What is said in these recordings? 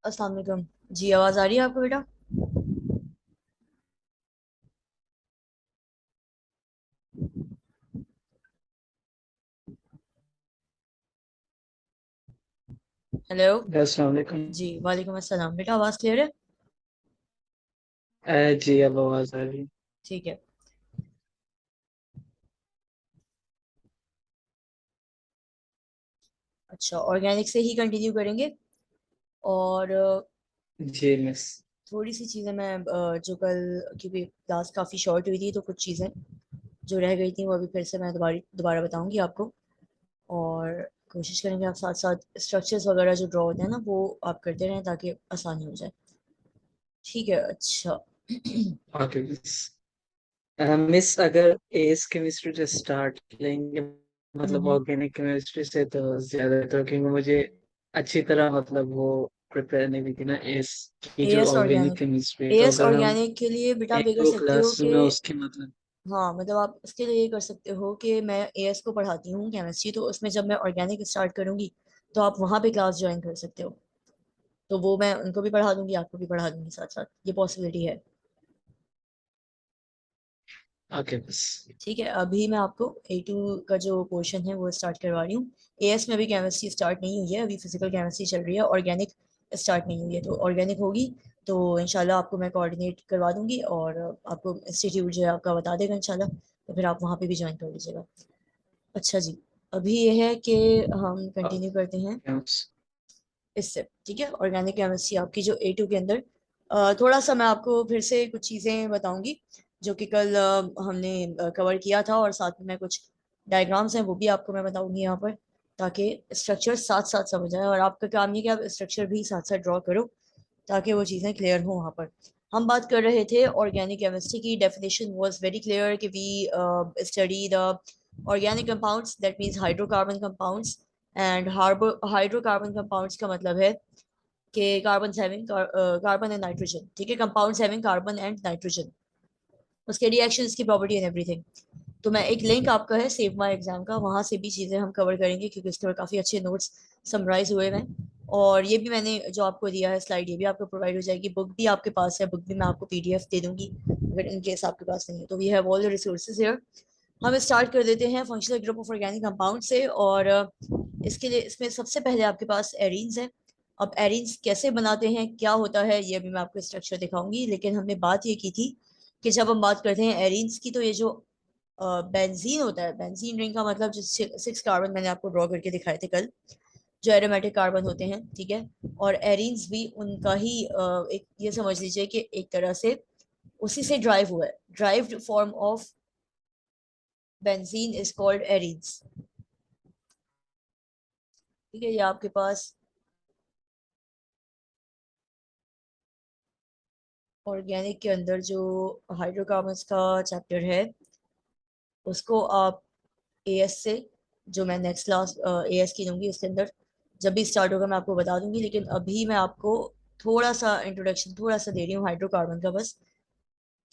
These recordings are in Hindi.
अस्सलाम वालेकुम। जी, आवाज़ आ रही है आपको बेटा? हेलो। अस्सलाम वालेकुम। जी, वालेकुम अस्सलाम। बेटा आवाज़ क्लियर है? जी अब आवाज आ रही है। ठीक है। अच्छा, ऑर्गेनिक से ही कंटिन्यू करेंगे। और जी मिस। थोड़ी सी चीज़ें मैं जो कल, क्योंकि क्लास काफ़ी शॉर्ट हुई थी तो कुछ चीज़ें जो रह गई थी वो अभी फिर से मैं दोबारा दोबारा बताऊंगी आपको। और कोशिश करेंगे आप साथ साथ स्ट्रक्चर्स वगैरह जो ड्रॉ होते हैं ना वो आप करते रहें ताकि आसानी हो जाए। ठीक है। अच्छा। Okay miss. मिस अगर एस केमिस्ट्री से स्टार्ट लेंगे, मतलब हम्म। ऑर्गेनिक केमिस्ट्री से, तो ज्यादा तो क्योंकि मुझे अच्छी तरह मतलब वो प्रिपेयर नहीं हुई थी ना एस की जो एएस ऑर्गेनिक ऑर्गेनिक। केमिस्ट्री, तो एएस अगर हम ऑर्गेनिक के लिए बेटा आप एक ये कर दो सकते हो क्लास कि में उसकी मतलब। हाँ, मतलब आप इसके लिए ये कर सकते हो कि मैं एएस को पढ़ाती हूँ केमिस्ट्री, तो उसमें जब मैं ऑर्गेनिक स्टार्ट करूँगी तो आप वहाँ पे क्लास ज्वाइन कर सकते हो। तो वो मैं उनको भी पढ़ा दूंगी, आपको भी पढ़ा दूंगी साथ साथ, ये पॉसिबिलिटी है। Okay miss. ठीक है, अभी मैं आपको A2 का जो पोर्शन है वो स्टार्ट करवा रही हूँ। एएस में अभी केमिस्ट्री स्टार्ट नहीं हुई है, अभी फिजिकल केमिस्ट्री चल रही है, ऑर्गेनिक स्टार्ट नहीं हुई है। तो ऑर्गेनिक होगी तो इंशाल्लाह आपको मैं कोऑर्डिनेट करवा दूंगी और आपको इंस्टीट्यूट जो है आपका बता देगा इंशाल्लाह, तो फिर आप वहाँ पे भी ज्वाइन कर लीजिएगा। अच्छा जी। अभी ये है कि हम कंटिन्यू करते हैं ओके मिस। इससे। ठीक है, ऑर्गेनिक केमिस्ट्री आपकी जो A2 के अंदर थोड़ा सा मैं आपको फिर से कुछ चीज़ें बताऊंगी जो कि कल हमने कवर किया था, और साथ में मैं कुछ डायग्राम्स हैं वो भी आपको मैं बताऊंगी यहाँ पर, ताकि स्ट्रक्चर साथ साथ समझ आए। और आपका काम ये कि आप स्ट्रक्चर भी साथ साथ ड्रॉ करो ताकि वो चीज़ें क्लियर हों वहाँ पर। हम बात कर रहे थे ऑर्गेनिक केमिस्ट्री की। डेफिनेशन वाज वेरी क्लियर कि we study the organic compounds, that means hydrocarbon compounds. And hydrocarbon compounds का मतलब है कि carbon having carbon and nitrogen. ठीक है, compounds having carbon and nitrogen, उसके रिएक्शंस की प्रॉपर्टी एंड एवरीथिंग। तो मैं एक लिंक आपका है सेव माई एग्जाम का, वहां से भी चीज़ें हम कवर करेंगे क्योंकि उसके ऊपर काफ़ी अच्छे नोट्स समराइज हुए हैं। और ये भी मैंने जो आपको दिया है स्लाइड, ये भी आपको प्रोवाइड हो जाएगी। बुक भी आपके पास है, बुक भी मैं आपको PDF दे दूंगी अगर इन केस आपके पास नहीं है। तो we have all the resources here. हम स्टार्ट कर देते हैं functional group of organic compound से। और इसके लिए इसमें सबसे पहले आपके पास एरीन्स है। अब एरीन्स कैसे बनाते हैं, क्या होता है, ये अभी मैं आपको स्ट्रक्चर दिखाऊंगी। लेकिन हमने बात ये की थी कि जब हम बात करते हैं एरीन्स की, तो ये जो बेंजीन होता है, बेंजीन रिंग का मतलब जो 6 कार्बन मैंने आपको ड्रॉ करके दिखाए थे कल, जो एरोमेटिक कार्बन होते हैं। ठीक है, और एरीन्स भी उनका ही एक ये समझ लीजिए कि एक तरह से उसी से ड्राइव हुआ है। Derived form of benzene is called arenes. ठीक है, ये आपके पास ऑर्गेनिक के अंदर जो हाइड्रोकार्बन्स का चैप्टर है उसको आप एएस से, जो मैं नेक्स्ट क्लास एएस की लूंगी उसके अंदर जब भी स्टार्ट होगा मैं आपको बता दूंगी। लेकिन अभी मैं आपको थोड़ा सा इंट्रोडक्शन थोड़ा सा दे रही हूँ हाइड्रोकार्बन का, बस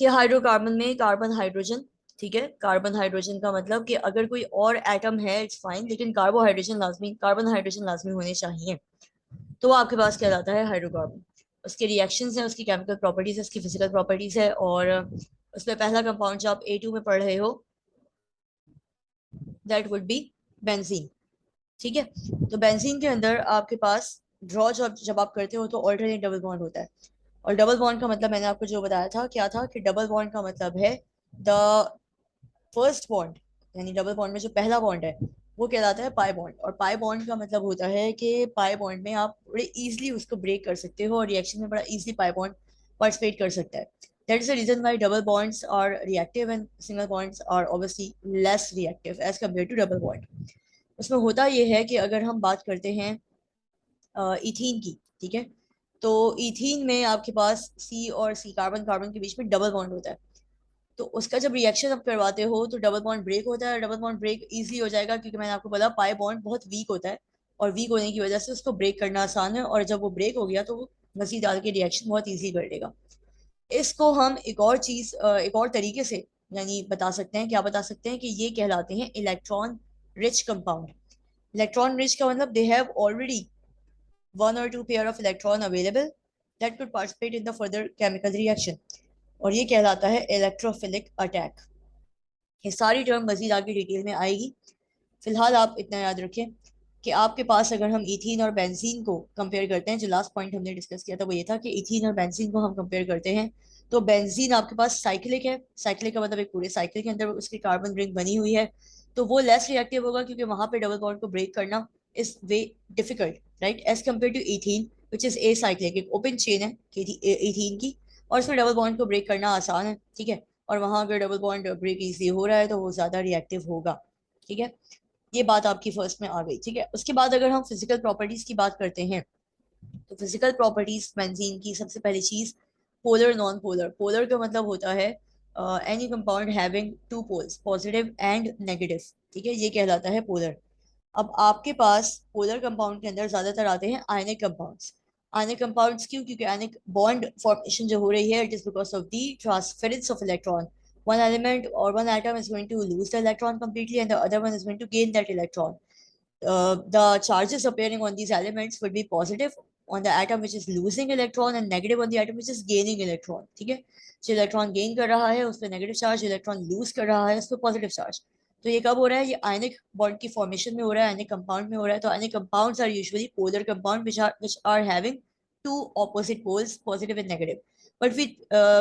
कि हाइड्रोकार्बन में कार्बन हाइड्रोजन। ठीक है, कार्बन हाइड्रोजन का मतलब कि अगर कोई और एटम है इट्स फाइन, लेकिन कार्बोहाइड्रोजन लाजमी, कार्बन हाइड्रोजन लाजमी होने चाहिए, तो वो आपके पास कहलाता है हाइड्रोकार्बन। उसके रिएक्शंस हैं, उसकी केमिकल प्रॉपर्टीज है, उसकी फिजिकल प्रॉपर्टीज है। और उसमें पहला कंपाउंड जो आप A2 में पढ़ रहे हो दैट वुड बी बेंजीन। ठीक है, तो बेंजीन के अंदर आपके पास ड्रॉ जब आप करते हो तो ऑल्टरनेट डबल बॉन्ड होता है। और डबल बॉन्ड का मतलब मैंने आपको जो बताया था क्या था, कि डबल बॉन्ड का मतलब है द फर्स्ट बॉन्ड, यानी डबल बॉन्ड में जो पहला बॉन्ड है वो कहलाता है पाई बॉन्ड। और पाई बॉन्ड का मतलब होता है कि पाई बॉन्ड में आप बड़े इजीली उसको ब्रेक कर सकते हो और रिएक्शन में बड़ा इजीली पाई बॉन्ड पार्टिसिपेट कर सकता है। That is the reason why double bonds are reactive and single bonds are obviously less reactive as compare to double bond. उसमें होता यह है कि अगर हम बात करते हैं इथीन की, ठीक है, तो इथीन में आपके पास सी और सी, कार्बन कार्बन के बीच में डबल बॉन्ड होता है। तो उसका जब रिएक्शन आप करवाते हो तो डबल बॉन्ड ब्रेक होता है। और डबल बॉन्ड ब्रेक इजीली हो जाएगा क्योंकि मैंने आपको बोला पाई बॉन्ड बहुत वीक होता है, और वीक होने की वजह से उसको ब्रेक करना आसान है। और जब वो ब्रेक हो गया तो वो मजीद डाल के रिएक्शन बहुत ईजी कर देगा। इसको हम एक और चीज एक और तरीके से यानी बता सकते हैं, क्या बता सकते हैं कि ये कहलाते हैं electron rich compound. Electron rich का मतलब they have already one or two pair of electron available that could participate in the further chemical reaction, और ये कहलाता है इलेक्ट्रोफिलिक अटैक। ये सारी टर्म मजीद आगे डिटेल में आएगी। फिलहाल आप इतना याद रखें कि आपके पास अगर हम इथीन और बेंजीन को कंपेयर करते हैं, जो लास्ट पॉइंट हमने डिस्कस किया था वो ये था कि इथीन और बेंजीन को हम कंपेयर करते हैं, तो बेंजीन आपके पास साइक्लिक है। साइक्लिक का मतलब एक पूरे साइकिल के अंदर उसकी कार्बन रिंग बनी हुई है, तो वो लेस रिएक्टिव होगा क्योंकि वहां पे डबल बॉन्ड को ब्रेक करना is way difficult, right, as compare to ethene which is a cyclic, एक ओपन चेन है इथीन की, और उसमें डबल बॉन्ड को ब्रेक करना आसान है, ठीक है। और वहां अगर डबल बॉन्ड ब्रेक इजीली हो रहा है तो वो ज्यादा रिएक्टिव होगा, ठीक है। ये बात आपकी फर्स्ट में आ गई, ठीक है। उसके बाद अगर हम फिजिकल प्रॉपर्टीज की बात करते हैं, तो फिजिकल प्रॉपर्टीज बेंजीन की सबसे पहली चीज पोलर नॉन पोलर। पोलर का मतलब होता है any compound having two poles, positive and negative, ठीक है, ये कहलाता है पोलर। अब आपके पास पोलर कंपाउंड के अंदर ज्यादातर आते हैं आयनिक कंपाउंड्स। आयनिक कंपाउंड्स क्यों? क्योंकि आयनिक बॉन्ड फॉर्मेशन जो हो रही है it is because of the transference of electron. one element or one atom is going to lose the electron completely and the other one is going to gain that electron. The charges appearing on these elements would be positive on the atom which is losing electron and negative on the atom which is gaining electron, ठीक है। जो इलेक्ट्रॉन गेन कर रहा है उस पर नेगेटिव चार्ज, इलेक्ट्रॉन लूज कर रहा है उस पर पॉजिटिव चार्ज। तो ये कब हो रहा है? ये आयनिक बॉन्ड की फॉर्मेशन में हो रहा है, आयनिक कंपाउंड में हो रहा है। तो ionic compounds are usually polar compound which are having two opposite poles, positive and negative. But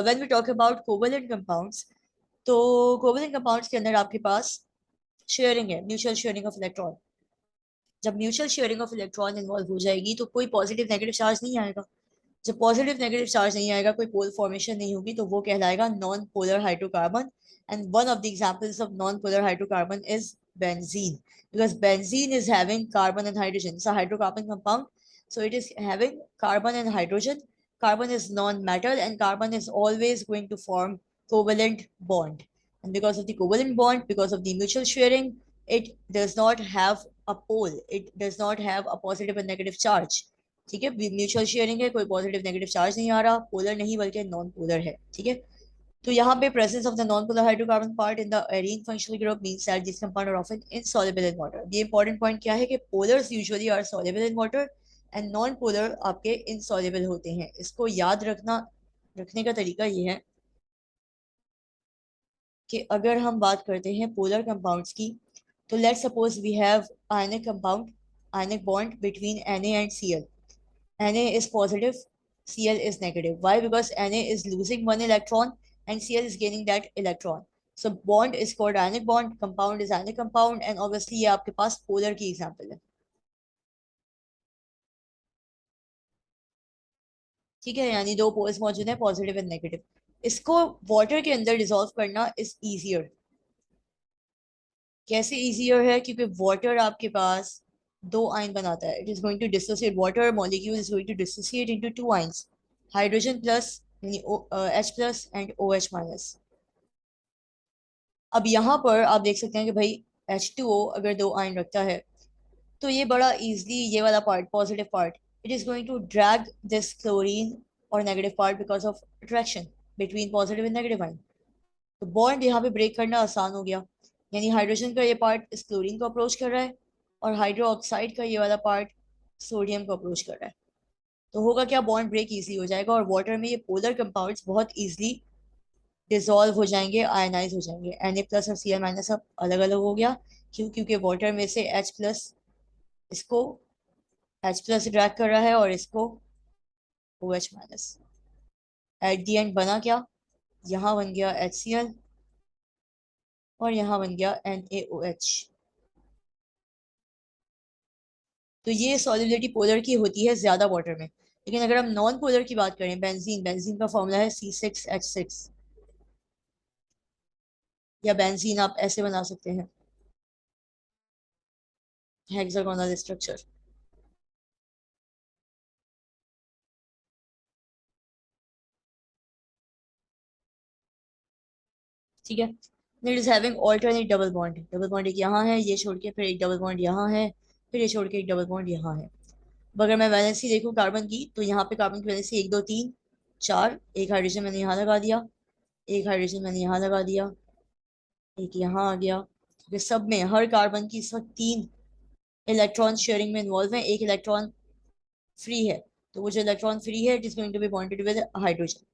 when we talk about covalent compounds, तो कोवलेंट कंपाउंड्स के अंदर आपके पास शेयरिंग है, म्यूचुअल शेयरिंग ऑफ इलेक्ट्रॉन। जब mutual sharing of electron involve हो जाएगी तो कोई पॉजिटिव नेगेटिव चार्ज नहीं आएगा। जब पॉजिटिव नेगेटिव चार्ज नहीं आएगा, कोई पोल फॉर्मेशन नहीं होगी, तो वो कहलाएगा non polar hydrocarbon. And one of the examples of non polar hydrocarbon is benzene, because benzene is having carbon and hydrogen. It's a hydrocarbon compound, so it is having carbon and hydrogen. Carbon is non-metal and carbon is always going to form covalent bond, and because of the covalent bond, because of the mutual sharing, it does not have a pole, it does not have a positive and negative charge, ठीक है। म्यूचुअल शेयरिंग है, कोई पॉजिटिव नेगेटिव चार्ज नहीं आ रहा, पोलर नहीं बल्कि नॉन पोलर है, ठीक है। तो यहाँ पे presence of the non polar hydrocarbon part in the arene functional group means that this compound are often insoluble in water. ये इंपॉर्टेंट पॉइंट क्या है कि polars usually are soluble in water and non polar आपके इनसॉल्युबल होते हैं। इसको याद रखने का तरीका ये है कि अगर हम बात करते हैं पोलर कंपाउंड्स की, तो let's suppose we have ionic compound, ionic bond between Na and Cl. Na is positive, Cl is negative. Why? Because Na is losing one electron and Cl is gaining that electron. So bond is called ionic bond, compound is ionic compound, and obviously ये आपके पास polar की example है, ठीक है। यानी दो poles मौजूद हैं, पॉजिटिव एंड नेगेटिव। इसको वाटर के अंदर डिसॉल्व करना इज easier। कैसे easier है? क्योंकि वाटर आपके पास दो आयन बनाता है। It is going to dissociate, water molecule is going to dissociate into two ions, hydrogen plus यानी H plus and OH minus. अब यहाँ पर आप देख सकते हैं कि भाई H2O अगर दो आयन रखता है तो ये बड़ा इजीली ये वाला part, positive part, it is going to drag this chlorine और negative part because of attraction between positive and negative ion. तो बॉन्ड यहाँ पे ब्रेक करना आसान हो गया, यानी हाइड्रोजन का ये पार्ट इस क्लोरीन को अप्रोच कर रहा है और हाइड्रो ऑक्साइड का ये वाला पार्ट सोडियम को अप्रोच कर रहा है। तो होगा क्या? बॉन्ड ब्रेक इजीली हो जाएगा और वाटर में ये पोलर कंपाउंड्स बहुत इजीली डिसॉल्व हो जाएंगे, आयनाइज हो जाएंगे। Na प्लस और Cl माइनस अब अलग अलग हो गया, क्यों? क्योंकि वाटर में से H प्लस इसको H प्लस ड्रैग कर रहा है और इसको OH minus. At the and बना क्या? यहाँ बन गया HCl और यहाँ बन गया NaOH। तो ये सॉल्युबिलिटी पोलर की होती है ज्यादा वाटर में। लेकिन अगर हम नॉन पोलर की बात करें, बेंजीन, बेंजीन का फॉर्मूला है C6H6, या बेंजीन आप ऐसे बना सकते हैं, हेक्सागोनल स्ट्रक्चर, ठीक है। It is having alternate double bond, double bond एक यहाँ है, ये छोड़ के फिर एक डबल बॉन्ड यहाँ है, फिर ये छोड़ के एक डबल बॉन्ड यहाँ है। अब अगर मैं वैलेंसी देखूँ कार्बन की, तो यहाँ पे कार्बन की वैलेंसी 1 2 3 4, एक हाइड्रोजन मैंने यहाँ लगा दिया, एक हाइड्रोजन मैंने यहाँ लगा दिया, एक यहाँ आ गया। ये सब में हर कार्बन की इस वक्त 3 इलेक्ट्रॉन शेयरिंग में इन्वॉल्व है। एक इलेक्ट्रॉन फ्री है, तो वो जो इलेक्ट्रॉन फ्री है it is going to be bonded with hydrogen.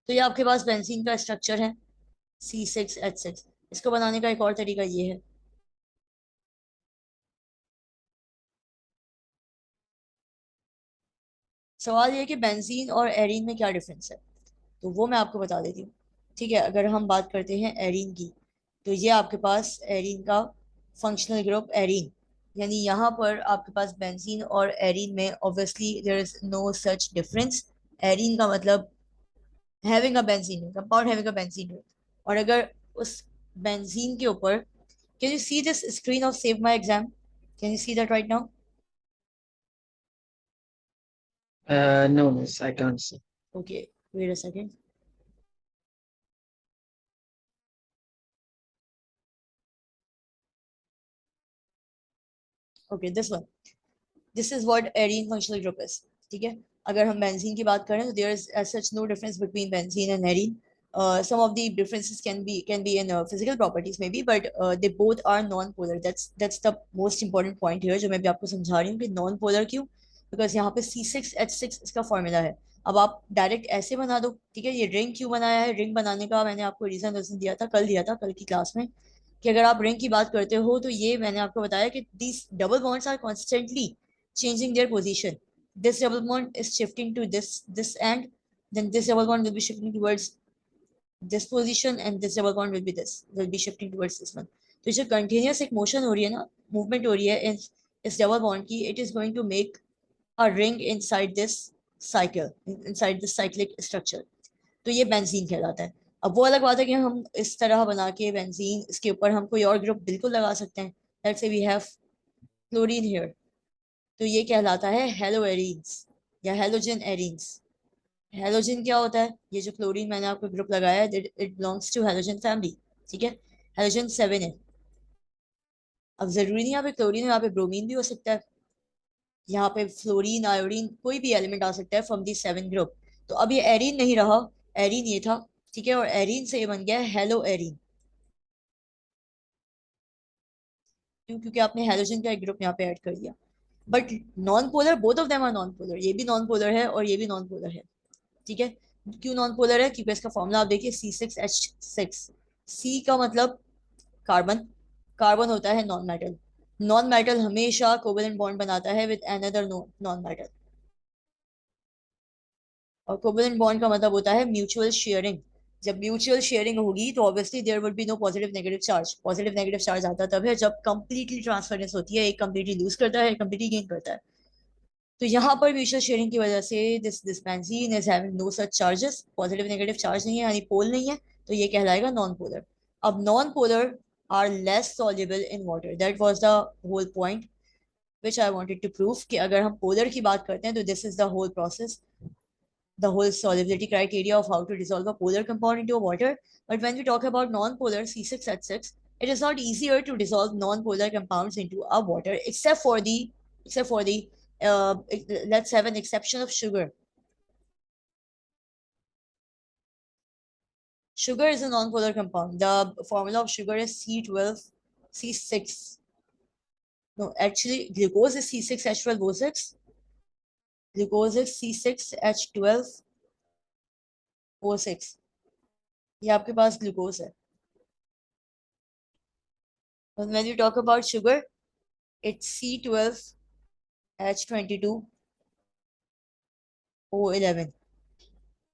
तो ये आपके पास बेंजीन का स्ट्रक्चर है C6H6। इसको बनाने का एक और तरीका ये है। सवाल ये है कि बेंजीन और एरीन में क्या डिफरेंस है, तो वो मैं आपको बता देती हूँ। ठीक है, अगर हम बात करते हैं एरीन की, तो ये आपके पास एरीन का फंक्शनल ग्रुप एरीन, यानी यहाँ पर आपके पास बेंजीन और एरीन में obviously there is no such difference. Arene का मतलब having a benzene, compound having a benzene. और अगर उस बेंजीन के ऊपर, can you see this screen of Save My Exam, can you see that right now? No, miss, I can't see. Okay, wait a second. Okay, this one, this is what arene functional group is. ठीक है, अगर हम बेंजीन की बात करें तो there is as such no difference between benzene and arene. some of the differences can be in physical properties maybe, but they both are non-polar. That's the most important point here, जो मैं भी आपको समझा रही हूँ कि non-polar क्यों, बिकॉज यहाँ पे C6H6 इसका फॉर्मूला है। अब आप डायरेक्ट ऐसे बना दो, ठीक है। ये रिंग क्यों बनाया है, रिंग बनाने का मैंने आपको रीजन दिया था कल की क्लास में, कि अगर आप रिंग की बात करते हो तो ये मैंने आपको बताया कि these double bonds are constantly changing their position. This double bond is shifting to this end, then this double bond will be shifting towards this position, and this double bond will be shifting towards this one. तो जो कंटिन्यूस एक मोशन हो रही है ना, मूवमेंट हो रही है इस डबल बॉन्ड की, it is going to make a ring inside this cycle, inside this cyclic structure. तो ये बेंजीन कहलाता है। अब वो अलग बात है कि हम इस तरह बना के बेंजीन, इसके ऊपर हम कोई और ग्रुप बिल्कुल लगा सकते हैं। Let's say we have chlorine here, तो ये कहलाता है हेलो एरीन्स या हेलोजन एरीन्स। हेलोजन क्या होता है, ये जो क्लोरीन मैंने आपको ग्रुप लगाया है it belongs to halogen family. ठीक है, हेलोजन 7 है। अब जरूरी नहीं यहाँ पे क्लोरीन, यहाँ पे ब्रोमीन भी हो सकता है, यहाँ पे फ्लोरीन आयोडीन कोई भी एलिमेंट आ सकता है फ्रॉम दी 7 ग्रुप। तो अब ये एरीन नहीं रहा, एरीन ये था। ठीक है, और एरीन से ये बन गया हेलो एरीन। क्यों? क्योंकि आपने हेलोजन का एक ग्रुप यहाँ पे ऐड कर दिया। But non polar, both of them are non polar, ये भी नॉन पोलर है और ये भी नॉन पोलर है। ठीक है, क्यों नॉन पोलर है? क्योंकि इसका फॉर्मूला आप देखिए C6H6। सी का मतलब कार्बन, कार्बन होता है नॉन मेटल। नॉन मेटल हमेशा कोवेलेंट बॉन्ड बनाता है विद अनदर नॉन मेटल, और कोवेलेंट बॉन्ड का मतलब होता है म्यूचुअल शेयरिंग। जब म्यूचुअल शेयरिंग होगी तो obviously there would be no positive negative charge. Positive negative charge आता तब है जब कंप्लीटली ट्रांसफरेंस होती है, एक कंप्लीटली लूज करता है, एक कंप्लीटली गेन करता है। तो यहाँ पर म्यूचुअल शेयरिंग की वजह से this benzene is having no such charges, positive negative charge नहीं है, यानी पोल नहीं है, तो ये कहलाएगा नॉन पोलर। अब non polar are less soluble in water, that was the whole point which I wanted to prove, कि अगर हम पोलर की बात करते हैं तो this is the whole process, the whole solubility criteria of how to dissolve a polar compound into a water. But when we talk about non-polar C6H6, it is not easier to dissolve non-polar compounds into a water, except for the let's have an exception of sugar. Sugar is a non-polar compound. The formula of sugar is C12C6. No, actually, glucose is C6H12O6. Glucose is C6H12O6। ये आपके पास ग्लूकोज है। And when you talk about sugar, it's C12H22O11।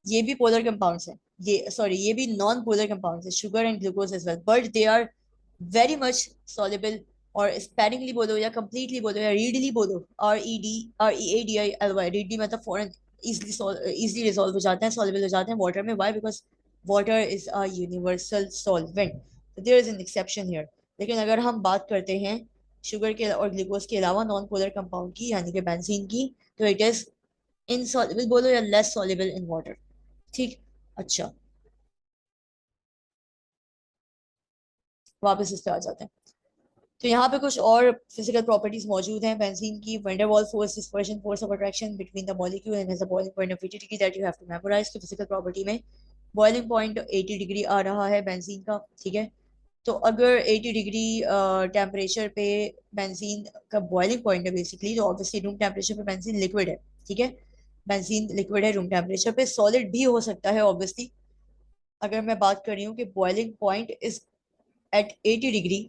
ये भी पोलर कंपाउंड्स हैं, ये सॉरी ये भी नॉन पोलर कंपाउंड्स है, sugar and glucose as well, but they are very much soluble. और स्पेरिंगली बोलो या कंप्लीटली बोलो या रीडली बोलो, REDREADILY, रीडली मतलब फॉरन इजली रिजॉल्व हो जाते हैं, सॉल्युबल हो जाते हैं वाटर में। Why? Because water is a universal solvent, there is an exception here. लेकिन अगर हम बात करते हैं शुगर के और ग्लूकोज के अलावा नॉन पोलर कंपाउंड की, यानी कि बेंजीन की, तो इट इज इनसॉल्युबल बोलो या लेस सॉल्युबल इन वाटर। ठीक, अच्छा, वापस इस पे आ जाते हैं। तो यहाँ पे कुछ और फिजिकल प्रॉपर्टीज मौजूद हैं बेंजीन की। Van der Waal force, dispersion force of attraction between the molecule and has a boiling point of 80 degree that you have to memorize. तो फिजिकल प्रॉपर्टी में बॉइलिंग पॉइंट 80 डिग्री आ रहा है बेंजीन का। ठीक है, तो अगर 80 डिग्री टेम्परेचर पे बेंजीन का बॉइलिंग पॉइंट है बेसिकली, तो ऑब्वियसली रूम टेम्परेचर पे बेंजीन लिक्विड है, ठीक है। बेंजीन लिक्विड है रूम टेम्परेचर पे, सॉलिड भी हो सकता है ऑब्वियसली। अगर मैं बात कर रही हूँ कि boiling point is at 80 degree,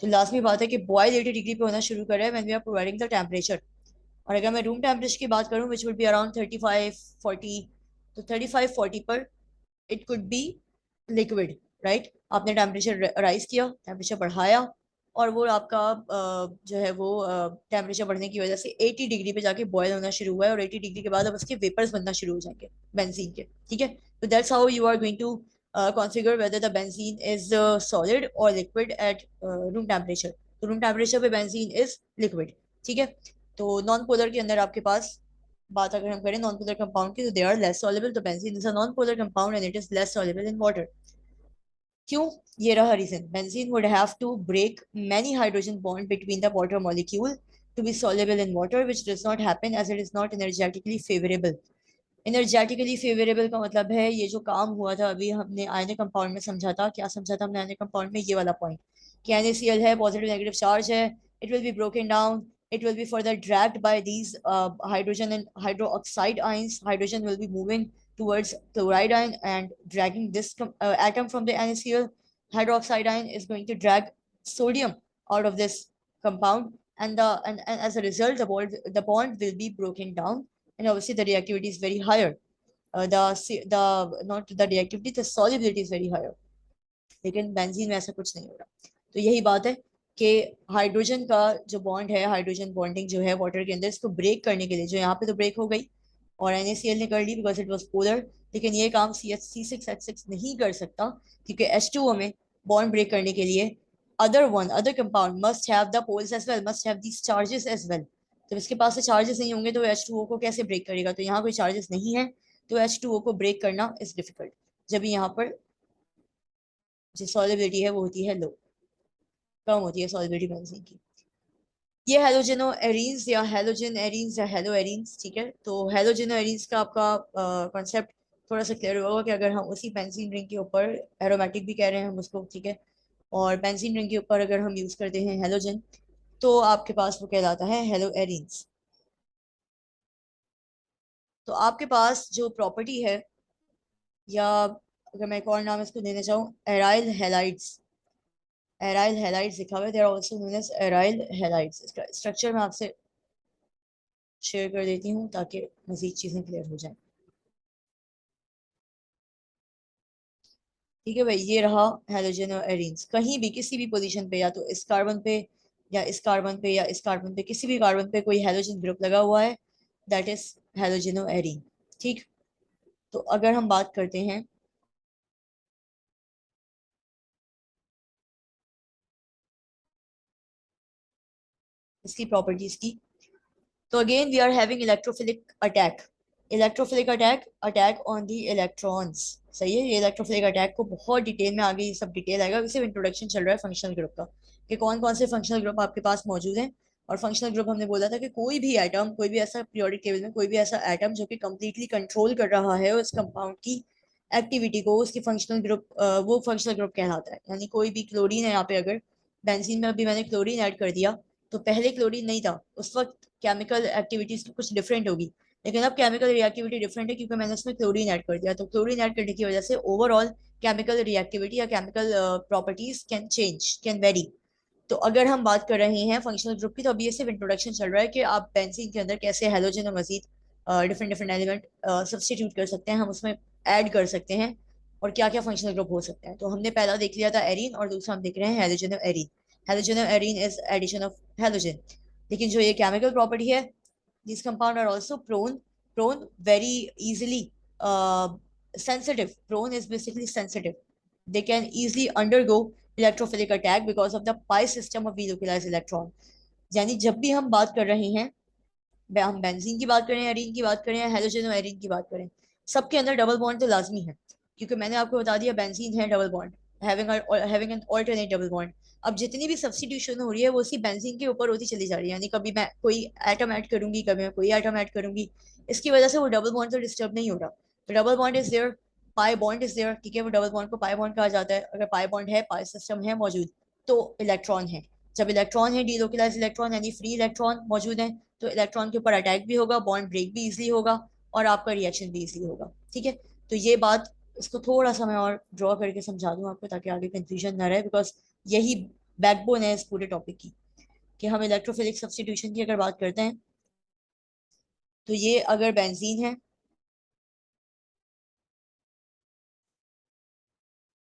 तो लाजमी बात है कि बॉयल 80 डिग्री पे होना शुरू कर रहा है when we are providing the temperature. और अगर मैं रूम टेम्परेचर की बात करूँ विच वुड बी अराउंड 35-40, तो 35-40 पर it could be liquid, right. आपने टेम्परेचर राइज किया, टेम्परेचर बढ़ाया, और वो आपका जो है वो टेम्परेचर बढ़ने की वजह से 80 डिग्री पे जाके बॉयल होना शुरू हुआ है, और 80 डिग्री के बाद अब उसके वेपर्स बनना शुरू हो जाएंगे बेंजीन के, ठीक है। तो that's how you are going to configure whether the benzene is solid और लिक्विड एट रूम टेम्परेचर। तो रूम टेम्परेचर पे बेंजीन इज लिक्विड, ठीक है। तो नॉन पोलर के अंदर आपके पास बात अगर हम करें नॉन पोलर कंपाउंड की, तो दे आर लेस सॉल्युबल, तो benzene is a non polar compound and it is less soluble in water. क्यों? ये रहा reason, benzene would have to break many hydrogen bond between the water molecule to be soluble in water, which does not happen as it is not energetically favorable. Energetically favourable का मतलब है ये जो काम हुआ था अभी हमने आयनिक कंपाउंड में समझा था, क्या समझा था हमने आयनिक कंपाउंड में, ये वाला पॉइंट कि NaCl है, पॉजिटिव नेगेटिव चार्ज है, it will be broken down, it will be further dragged by these hydrogen and hydroxide ions. Hydrogen will be moving towards chloride ion and dragging this atom from the NaCl. Hydroxide ion is going to drag sodium out of this compound, and as a result the bond will be broken down, and obviously the reactivity is very higher. The not the reactivity, the solubility is very higher. लेकिन बेंजीन में ऐसा कुछ नहीं हो रहा। तो यही बात है कि हाइड्रोजन का जो बॉन्ड है, हाइड्रोजन बॉन्डिंग जो है वाटर के अंदर, इसको ब्रेक करने के लिए, जो यहाँ पे तो ब्रेक हो गई और NaCl ने कर ली बिकॉज इट वाज पोलर, लेकिन ये काम CH6H6 नहीं कर सकता, क्योंकि H2O में बॉन्ड ब्रेक करने के लिए other compound must have the poles as well, must have these charges as well. तो इसके पास से चार्जेस नहीं होंगे तो H2O को कैसे ब्रेक करेगा? तो यहाँ कोई चार्जेस नहीं है, तो H2O को ब्रेक करना इज डिफिकल्ट, जब यहाँ पर जो सॉलिबिलिटी है वो होती है लो, कम होती है सॉलिबिलिटी बेंजीन की। ये हेलोजेनो एरीन्स या हेलोजन एरीन्स या हेलो एरीन्स, ठीक है। तो हेलोजेनो एरीन्स का आपका कॉन्सेप्ट थोड़ा सा क्लियर होगा कि अगर हम उसी बेंजीन रिंग के ऊपर, एरोमेटिक भी कह रहे हैं हम उसको, ठीक है, और बेंजीन रिंग के ऊपर अगर हम यूज करते हैं हेलोजन, तो आपके पास वो कहलाता है हेलो एरीन्स। तो आपके पास जो प्रॉपर्टी है, या अगर मैं एक और नाम इसको देना चाहूँ, एराइल हेलाइड्स, एराइल हेलाइड्स लिखा हुआ है, they are also known as aryl halides. इसका स्ट्रक्चर मैं आपसे शेयर कर देती हूँ ताकि मजीद चीजें क्लियर हो जाए, ठीक है भाई। ये रहा हेलोजन और एरीन्स, कहीं भी किसी भी पोजीशन पे, या तो इस कार्बन पे या इस कार्बन पे या इस कार्बन पे, किसी भी कार्बन पे कोई हेलोजन ग्रुप लगा हुआ है, दैट इज हेलोजनो एरीन, ठीक। तो अगर हम बात करते हैं इसकी प्रॉपर्टीज की, तो again we are having electrophilic attack, electrophilic attack, attack on the electrons. सही है, ये इलेक्ट्रोफिलिक अटैक को बहुत डिटेल में आगे ये सब डिटेल आएगा, सिर्फ इंट्रोडक्शन चल रहा है फंक्शनल ग्रुप का कि कौन कौन से फंक्शनल ग्रुप आपके पास मौजूद हैं। और फंक्शनल ग्रुप हमने बोला था कि कोई भी एटम, कोई भी ऐसा पीरियोडिक टेबल में कोई भी ऐसा एटम जो कि कंप्लीटली कंट्रोल कर रहा है उस कंपाउंड की एक्टिविटी को, उसकी फंक्शनल ग्रुप, वो फंक्शनल ग्रुप कहलाता है। यानी कोई भी क्लोरीन है यहाँ पे, अगर बेंजीन में अभी मैंने क्लोरीन ऐड कर दिया, तो पहले क्लोरीन नहीं था, उस वक्त केमिकल एक्टिविटीज कुछ डिफरेंट होगी, लेकिन अब केमिकल रिएक्टिविटी डिफरेंट है क्योंकि मैंने उसमें क्लोरीन ऐड कर दिया। तो क्लोरीन ऐड करने की वजह से ओवरऑल केमिकल रिएक्टिविटी या chemical properties can change, can very. तो अगर हम बात कर रहे हैं फंक्शनल ग्रुप की, तो अभी ये सिर्फ इंट्रोडक्शन चल रहा है कि आप बेंजीन के अंदर कैसे हेलोजन और मजीद डिफरेंट डिफरेंट एलिमेंट सब्सटीट्यूट कर सकते हैं, हम उसमें ऐड कर सकते हैं, और क्या क्या फंक्शनल ग्रुप हो सकते हैं। तो हमने पहला देख लिया था एरीन, और दूसरा हम देख रहे हैं हेलोजन और एरीन। हेलोजन और arene is addition of halogen. लेकिन जो ये केमिकल प्रॉपर्टी है, these compound are also prone very easily, sensitive, prone is basically sensitive, they can easily undergo electrophilic attack because of the pi system of relocalized electron। यानी जब भी हम बात कर रहे हैं, हम बेंजीन की बात करें, एरीन की बात करें, हेलोजन और एरीन की बात करें, सबके अंदर डबल बॉन्ड तो लाजमी है, क्योंकि मैंने आपको बता दिया बेंजीन है double bond, having an alternate double bond. अब जितनी भी सब्स्टिट्यूशन हो रही है वो उसी बेंजीन के ऊपर होती चली जा रही है, यानी कभी मैं कोई एटम ऐड करूंगी, कभी मैं कोई एटम ऐड करूंगी, इसकी वजह से वो डबल बॉन्ड तो डिस्टर्ब नहीं हो रहा। तो double bond is there, pi bond is there, ठीक है, वो डबल बॉन्ड को पाई बॉन्ड कहा जाता है। अगर पाई बॉन्ड है, पाई सिस्टम है मौजूद, तो इलेक्ट्रॉन है। जब इलेक्ट्रॉन है, डीलोकलाइज इलेक्ट्रॉन यानी फ्री इलेक्ट्रॉन मौजूद है, तो इलेक्ट्रॉन के ऊपर अटैक भी होगा, बॉन्ड ब्रेक भी इजिली होगा, और आपका रिएक्शन भी इजिली होगा, ठीक है। तो ये बात, इसको थोड़ा सा मैं और ड्रॉ करके समझा दूं आपको, ताकि आगे कंफ्यूजन ना रहे, बिकॉज यही बैकबोन है इस पूरे टॉपिक की, कि हम इलेक्ट्रोफिलिक सब्स्टिट्यूशन की अगर बात करते हैं, तो ये अगर बेंजीन है,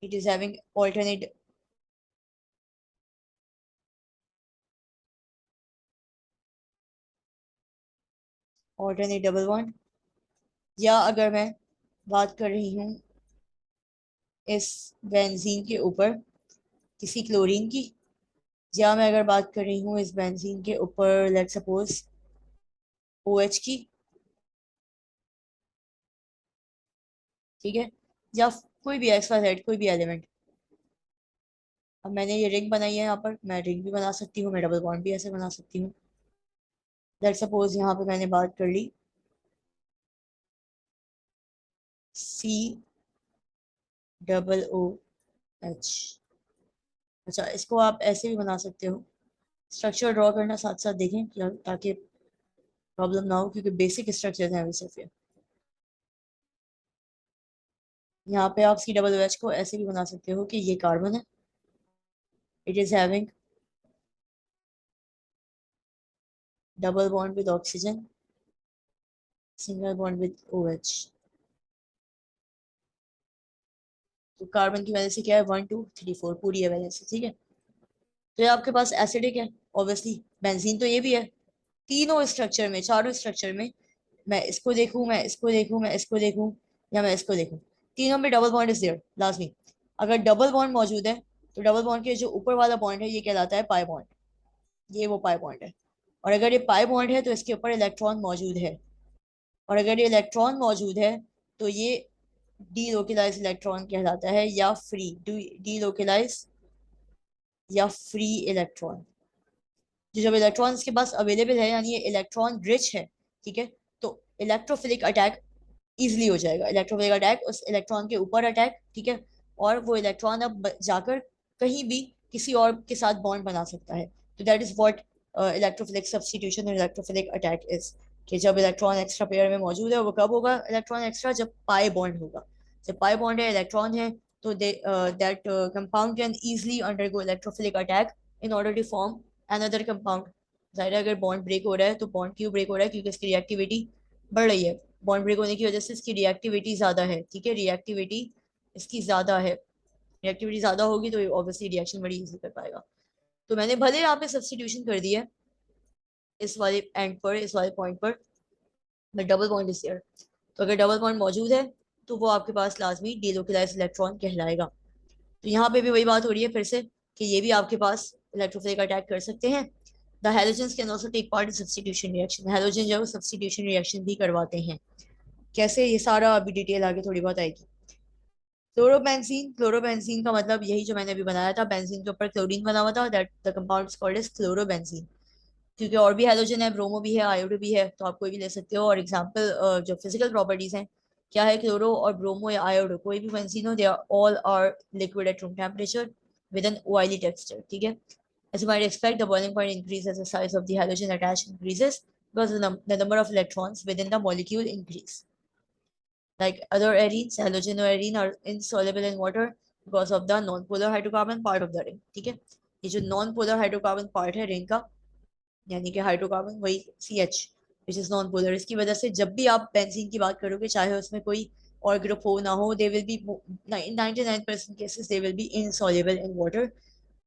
it is having alternate double bond, या अगर मैं बात कर रही हूँ इस बेंजीन के ऊपर किसी क्लोरीन की, या मैं अगर बात कर रही हूँ इस बेंजीन के ऊपर लेट सपोज OH की, ठीक है, या कोई भी XYZ कोई भी एलिमेंट। अब मैंने ये रिंग बनाई है, यहाँ पर मैं रिंग भी बना सकती हूँ, मैं डबल बॉन्ड भी ऐसे बना सकती हूँ। लेट सपोज यहाँ पे मैंने बात कर ली COOH। अच्छा, इसको आप ऐसे भी बना सकते हो। स्ट्रक्चर ड्रॉ करना साथ साथ देखें, ताकि प्रॉब्लम ना हो, क्योंकि बेसिक स्ट्रक्चर हैं अभी सिर्फ ये। यहाँ पे आप COOH को ऐसे भी बना सकते हो कि ये कार्बन है, it is having double bond with oxygen, single bond with OH। तो कार्बन की वजह से क्या है, 1 2 3 4 पूरी है वजह से, ठीक है। तो ये आपके पास एसिडिक है, ऑब्वियसली बेंजीन तो ये भी है। तीनों स्ट्रक्चर में, चारों स्ट्रक्चर में, मैं इसको देखूं, मैं इसको देखूं, मैं इसको देखूं, या मैं इसको देखूं, तीनों में डबल बॉन्ड इज देयर लाजमी। अगर डबल बॉन्ड मौजूद है, तो डबल बॉन्ड के जो ऊपर वाला बॉन्ड है ये कहलाता है पाई बॉन्ड, ये वो पाई बॉन्ड है। और अगर ये पाई बॉन्ड है, तो इसके ऊपर इलेक्ट्रॉन मौजूद है, और अगर ये इलेक्ट्रॉन मौजूद है, तो ये डी लोकलाइज इलेक्ट्रॉन कहलाता है, या फ्री डी लोकलाइज या फ्री इलेक्ट्रॉन। जो जब इलेक्ट्रॉन इसके पास अवेलेबल है, यानी ये इलेक्ट्रॉन रिच है, ठीक है, तो इलेक्ट्रोफिलिक अटैक इजिली हो जाएगा। इलेक्ट्रोफिलिक अटैक, उस इलेक्ट्रॉन के ऊपर अटैक, ठीक है, और वो इलेक्ट्रॉन अब जाकर कहीं भी किसी और के साथ बॉन्ड बना सकता है। तो that is what electrophilic substitution और इलेक्ट्रोफिलिक अटैक इज, कि जब इलेक्ट्रॉन एक्स्ट्रा पेयर में मौजूद है, वो कब होगा इलेक्ट्रॉन एक्स्ट्रा, जब पाई बॉन्ड होगा। जब पाई बॉन्ड है, इलेक्ट्रॉन है, तो that compound can easily undergo electrophilic attack in order to form another compound. जाहिर है, अगर बॉन्ड ब्रेक हो रहा है, तो बॉन्ड क्यों ब्रेक हो रहा है, क्योंकि इसकी रिएक्टिविटी बढ़ रही है। बॉन्ड ब्रेक होने की वजह से इसकी रिएक्टिविटी ज्यादा है, ठीक है, रिएक्टिविटी इसकी ज्यादा है। रिएक्टिविटी ज्यादा होगी तो ऑब्वियसली रिएक्शन बड़ी इजी कर पाएगा। तो मैंने भले यहाँ पे सब्स्टिट्यूशन कर दी है इस वाले एंड पर, इस वाले पॉइंट पर, but double bond is there. तो अगर डबल बॉन्ड मौजूद है, तो वो आपके पास लाजमी डीलोकलाइज इलेक्ट्रॉन कहलाएगा। तो यहाँ पे भी वही बात हो रही है फिर से, कि ये भी आपके पास इलेक्ट्रोफिलिक अटैक कर सकते हैं। The halogens can also take part in substitution reaction, halogen जो है वो सब्स्टिट्यूशन रिएक्शन भी करवाते हैं। कैसे, ये सारा अभी डिटेल आगे थोड़ी बहुत आएगी। क्लोरोबेंजीन, क्लोरोबेंजीन का मतलब यही जो मैंने अभी बनाया था, बेंजीन के ऊपर क्लोरीन बना हुआ था, that the compound is called as chlorobenzene. क्योंकि और भी हैलोजन है, ब्रोमो भी है, आयोडो भी है, तो आप कोई भी ले सकते हो। और एग्जांपल जो फिजिकल प्रॉपर्टीज हैं, क्या है, क्लोरो और ब्रोमो या आयोडो कोई भी बेंजीन हो, they are all are liquid at room temperature with an oily texture, ठीक है। As you might expect, the boiling point increases as the size of the halogen attached increases, because the number of electrons within the molecule increase. Like other arenes, halogenoarene are insoluble in water because of the non-polar hydrocarbon part of the ring, ठीक है। ये जो non-polar hydrocarbon part है रिंग का, यानी कि हाइड्रोकार्बन वही CH, which is non polar, इसकी वजह से जब भी आप बेंजीन की बात करोगे, चाहे उसमें कोई और ग्रुप हो ना हो, they will be 99% cases they will be insoluble in water.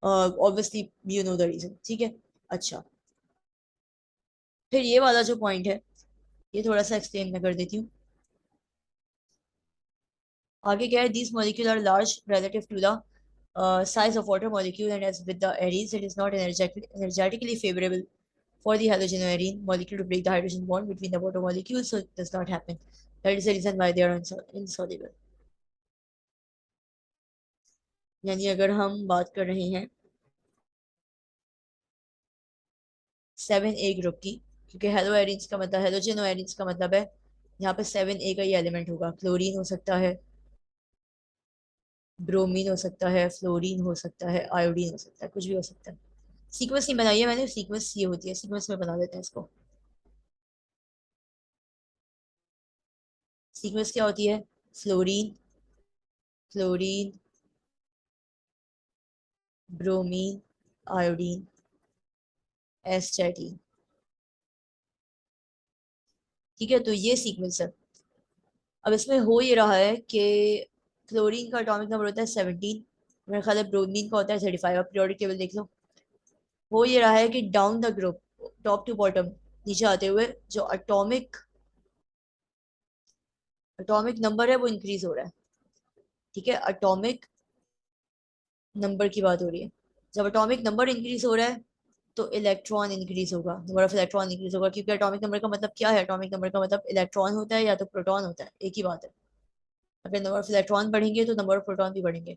Obviously you know the reason, ठीक है। अच्छा, फिर ये वाला जो पॉइंट है, ये थोड़ा सा एक्सप्लेन मैं कर देती हूँ। आगे क्या है, these molecule are large relative to the size of water molecule, and as with the arenes, it is not energetically favorable for the halogenoarene molecule to break the hydrogen bond between the water molecules, so it does not happen. That is the reason why they are insoluble. यानी अगर हम बात कर रहे हैं 7A ग्रुप की, क्योंकि हेलोएरिन्स का मतलब, हेलोजेनोएरिन्स का मतलब है यहाँ पे 7A का ही एलिमेंट होगा। क्लोरीन हो सकता है, ब्रोमीन हो सकता है, फ्लोरीन हो सकता है, आयोडीन हो सकता है, कुछ भी हो सकता है। सीक्वेंस नहीं बनाई है मैंने, सीक्वेंस ये होती है, सीक्वेंस में बना देते हैं इसको। सीक्वेंस क्या होती है? Fluorine, fluorine, bromine, iodine, एस्टेटीन। ठीक है, तो ये सीक्वेंस है। अब इसमें हो ये रहा है कि क्लोरीन का एटॉमिक नंबर होता है 17, मेरा ख्याल है ब्रोमीन का होता है 35। आप पीरियोडिक टेबल देख लो। हो ये रहा है कि down the group, top to bottom, नीचे आते हुए जो एटॉमिक एटॉमिक नंबर है वो इंक्रीज हो रहा है। ठीक है, एटॉमिक नंबर की बात हो रही है। जब एटॉमिक नंबर इंक्रीज हो रहा है तो इलेक्ट्रॉन इंक्रीज होगा, नंबर ऑफ इलेक्ट्रॉन इंक्रीज होगा, क्योंकि एटॉमिक नंबर का मतलब क्या है? एटॉमिक नंबर का मतलब इलेक्ट्रॉन होता है या तो प्रोटॉन होता है, एक ही बात है। अगर नंबर ऑफ इलेक्ट्रॉन बढ़ेंगे तो नंबर ऑफ प्रोटॉन भी बढ़ेंगे।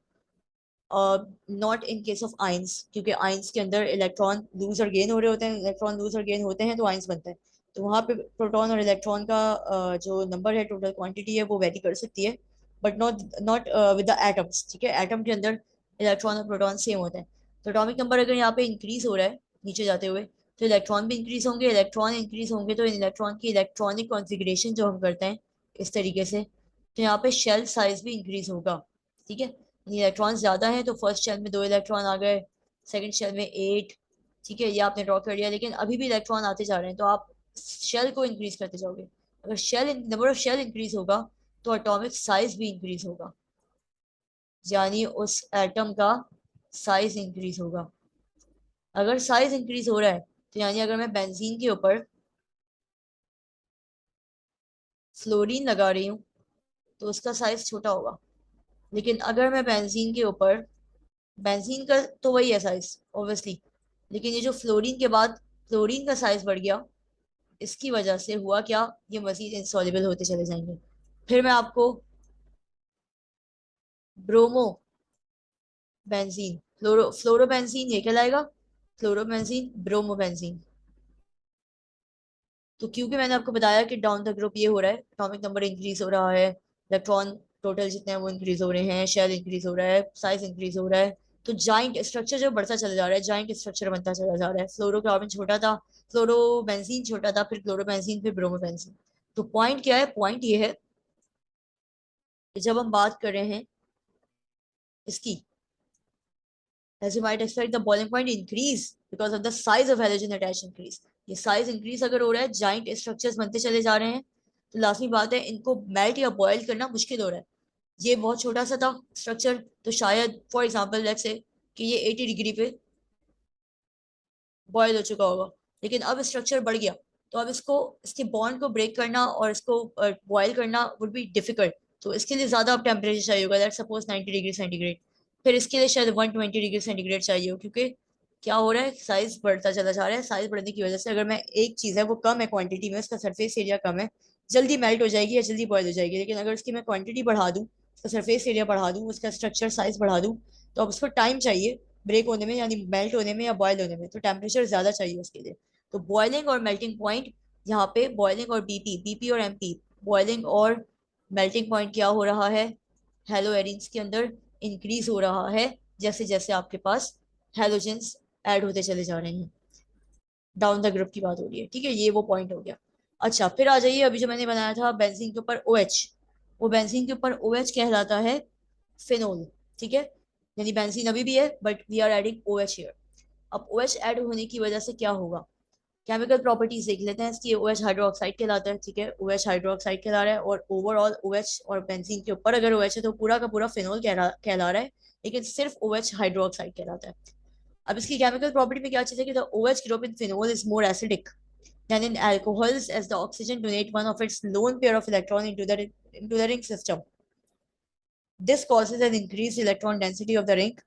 Not in case of ions, क्योंकि आइंस के अंदर इलेक्ट्रॉन लूज और गेन हो रहे होते हैं, इलेक्ट्रॉन लूज और गेन होते हैं तो आइंस बनता है। तो वहाँ पे प्रोटॉन और इलेक्ट्रॉन का जो नंबर है, टोटल क्वांटिटी है, वो वेरी कर सकती है, but not not with the atoms. ठीक है, एटम के अंदर इलेक्ट्रॉन और प्रोटॉन सेम होते हैं। तो एटॉमिक नंबर अगर यहाँ पे इंक्रीज हो रहा है नीचे जाते हुए, तो इलेक्ट्रॉन भी इंक्रीज होंगे, इलेक्ट्रॉन इंक्रीज होंगे तो इन इलेक्ट्रॉन की इलेक्ट्रॉनिक कॉन्फ़िगरेशन जो हम करते हैं इस तरीके से, तो यहाँ पे शेल साइज भी इंक्रीज होगा। ठीक है, इलेक्ट्रॉन ज्यादा हैं तो फर्स्ट शेल में 2 इलेक्ट्रॉन आ गए, सेकंड शेल में 8। ठीक है, ये आपने ड्रॉ कर लिया, लेकिन अभी भी इलेक्ट्रॉन आते जा रहे हैं तो आप शेल को इंक्रीज करते जाओगे। अगर shell number of shell increase होगा तो एटॉमिक साइज भी इंक्रीज होगा, यानी उस एटम का साइज इंक्रीज होगा। अगर साइज इंक्रीज हो रहा है तो यानी अगर मैं बेंजीन के ऊपर फ्लोरीन लगा रही हूँ तो उसका साइज छोटा होगा। लेकिन अगर मैं बेंजीन के ऊपर, बेंजीन का तो वही है साइज ऑब्वियसली, लेकिन ये जो फ्लोरीन के बाद फ्लोरीन का साइज बढ़ गया, इसकी वजह से हुआ क्या? ये मजीद इंसॉल्युबल होते चले जाएंगे। फिर मैं आपको ब्रोमो बेंजीन, फ्लोरो बेंजीन ये कहलाएगा, फ्लोरो बेंजीन, ब्रोमो बेंजीन। तो क्योंकि मैंने आपको बताया कि डाउन द ग्रुप ये हो रहा है, एटॉमिक नंबर इंक्रीज हो रहा है, इलेक्ट्रॉन टोटल जितने हैं वो इंक्रीज हो रहे हैं, शेल इंक्रीज हो रहा है, साइज इंक्रीज हो रहा है, तो जाइंट स्ट्रक्चर जो बढ़ता चला जा रहा है, जाइंट स्ट्रक्चर बनता चला जा रहा है। फ्लोरोकार्बन छोटा था, फ्लोरोबेंजीन छोटा था, फिर क्लोरोबेंजीन, फिर ब्रोमोबेंजीन। तो पॉइंट क्या है? पॉइंट ये है कि जब हम बात कर रहे हैं इसकी, as you might expect the boiling point increase because of the size of halogen attached increase। ये साइज इंक्रीज अगर हो रहा है, जाइंट स्ट्रक्चर्स बनते चले जा रहे हैं, तो लाजमी बात है इनको मेल्ट या बॉयल करना मुश्किल हो रहा है। ये बहुत छोटा सा था स्ट्रक्चर, तो शायद फॉर एग्जांपल लेट्स से कि ये 80 डिग्री पे बॉयल हो चुका होगा, लेकिन अब स्ट्रक्चर बढ़ गया, तो अब इसको, इसके बॉन्ड को ब्रेक करना और इसको बॉयल करना वुड बी डिफिकल्ट। तो इसके लिए ज्यादा अब टेम्परेचर चाहिए होगा, लेट्स सपोज 90 डिग्री सेंटीग्रेड। फिर इसके लिए शायद 120 डिग्री सेंटीग्रेड चाहिए हो, क्योंकि क्या हो रहा है, साइज बढ़ता चला जा रहा है। साइज बढ़ने की वजह से अगर मैं, एक चीज है वो कम है क्वांटिटी में, उसका सरफेस एरिया कम है, जल्दी मेल्ट हो जाएगी या जल्दी बॉयल हो जाएगी। लेकिन अगर उसकी मैं क्वांटिटी बढ़ा दूँ, उसका सरफेस एरिया बढ़ा दूँ, उसका स्ट्रक्चर साइज बढ़ा दूँ, तो अब उसको टाइम चाहिए ब्रेक होने में, यानी मेल्ट होने में या बॉयल होने में, तो टेम्परेचर ज्यादा चाहिए उसके लिए। तो बॉइलिंग और मेल्टिंग पॉइंट, यहाँ पे बॉइलिंग और बीपी, बीपी और एमपी, बॉइलिंग और मेल्टिंग पॉइंट क्या हो रहा है, हेलो एरिन्स के अंदर इंक्रीज हो रहा है, जैसे जैसे आपके पास हेलोजेंस ऐड होते चले जा रहे हैं। डाउन द ग्रुप की बात हो रही है। ठीक है, ये वो पॉइंट हो गया। अच्छा, फिर आ जाइए अभी जो मैंने बनाया था बेंजीन के ऊपर ओ एच। वो बेंजीन के ऊपर ओ एच कहलाता है फिनोल। ठीक है, यानी बेंजीन अभी भी है but we are adding O H here. अब ओ एच ऐड होने की वजह से क्या होगा, केमिकल प्रॉपर्टीज देख लेते हैं इसकी। ओ एच हाइड्रोक्साइड कहलाता है। ठीक है, ओ एच हाइड्रोक्साइड कहला रहा है, और ओवरऑल ओ एच और बेंजीन के ऊपर अगर ओ एच है तो पूरा का पूरा फिनोल कहला रहा है, लेकिन सिर्फ ओ एच हाइड्रोक्साइड कहलाता है। अब इसकी केमिकल प्रॉपर्टी में क्या चीज है कि the OH group in phenol is more acidic than in alcohols, as the oxygen donate one of its lone pair of electron into the ring system. This causes an increased electron density of the ring,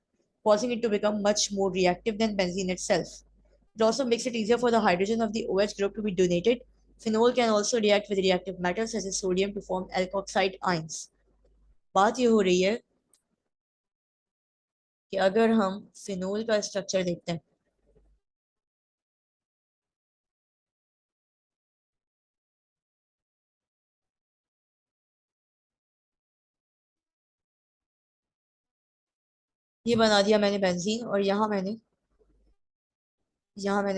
causing it to become much more reactive than benzene itself. It also makes it easier for the hydrogen of the OH group to be donated. Phenol can also react with reactive metals such as sodium to form alkoxide ions. बात ये हो रही है कि अगर हम फिनोल का स्ट्रक्चर देखते हैं, ये बना दिया मैंने बेंजीन, और यहाँ मैंने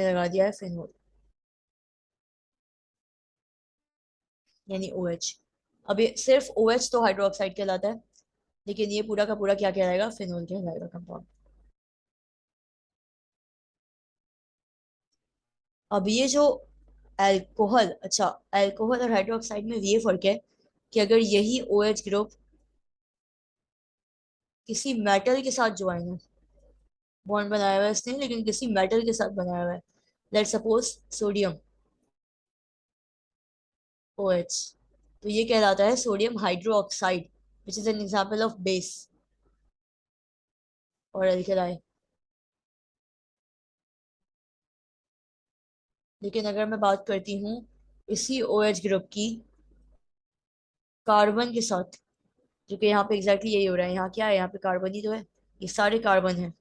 लगा दिया है फिनोल, यानी OH। अब ये सिर्फ OH तो हाइड्रोक्साइड कहलाता है, लेकिन ये पूरा का पूरा क्या कहलाएगा, फिनोल कहलाएगा कंपाउंड। अब ये जो अल्कोहल, अच्छा, अल्कोहल और हाइड्रोक्साइड में ये फर्क है कि अगर यही OH ग्रुप किसी मेटल के साथ ज्वाइन है, बॉन्ड बनाया हुआ है इसने लेकिन किसी मेटल के साथ बनाया हुआ है, लेट सपोज सोडियम OH, तो ये कहलाता है sodium hydroxide, which is an example of base और एल्कलाई। लेकिन अगर मैं बात करती हूँ इसी OH ग्रुप की कार्बन के साथ, जो कि यहाँ पे एग्जैक्टली यही हो रहा है, यहाँ क्या है, यहाँ पे कार्बन ही तो है, ये सारे कार्बन है,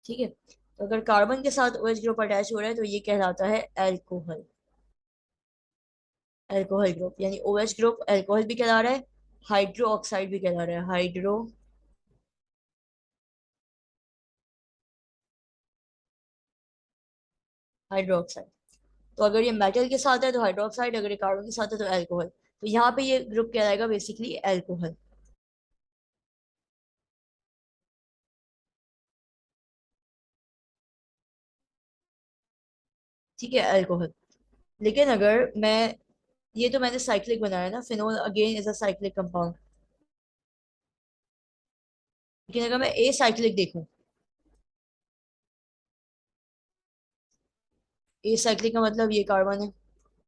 ठीक है। तो अगर कार्बन के साथ OH ग्रुप अटैच हो रहा है तो ये कहलाता है एल्कोहल, एल्कोहल ग्रुप, यानी OH ग्रुप एल्कोहल भी कहला रहा है, हाइड्रो ऑक्साइड भी कहला रहा है, हाइड्रो ऑक्साइड। तो अगर ये मेटल के साथ है तो हाइड्रोक्साइड, अगर ये कार्बन के साथ है तो एल्कोहल, तो यहाँ पे ये ग्रुप कहलाएगा बेसिकली एल्कोहल, ठीक है, एल्कोहल। लेकिन अगर मैं, ये तो मैंने साइक्लिक बनाया ना, phenol again is a cyclic compound, लेकिन अगर मैं ए साइक्लिक देखूं, ए साइक्लिक का मतलब ये कार्बन है,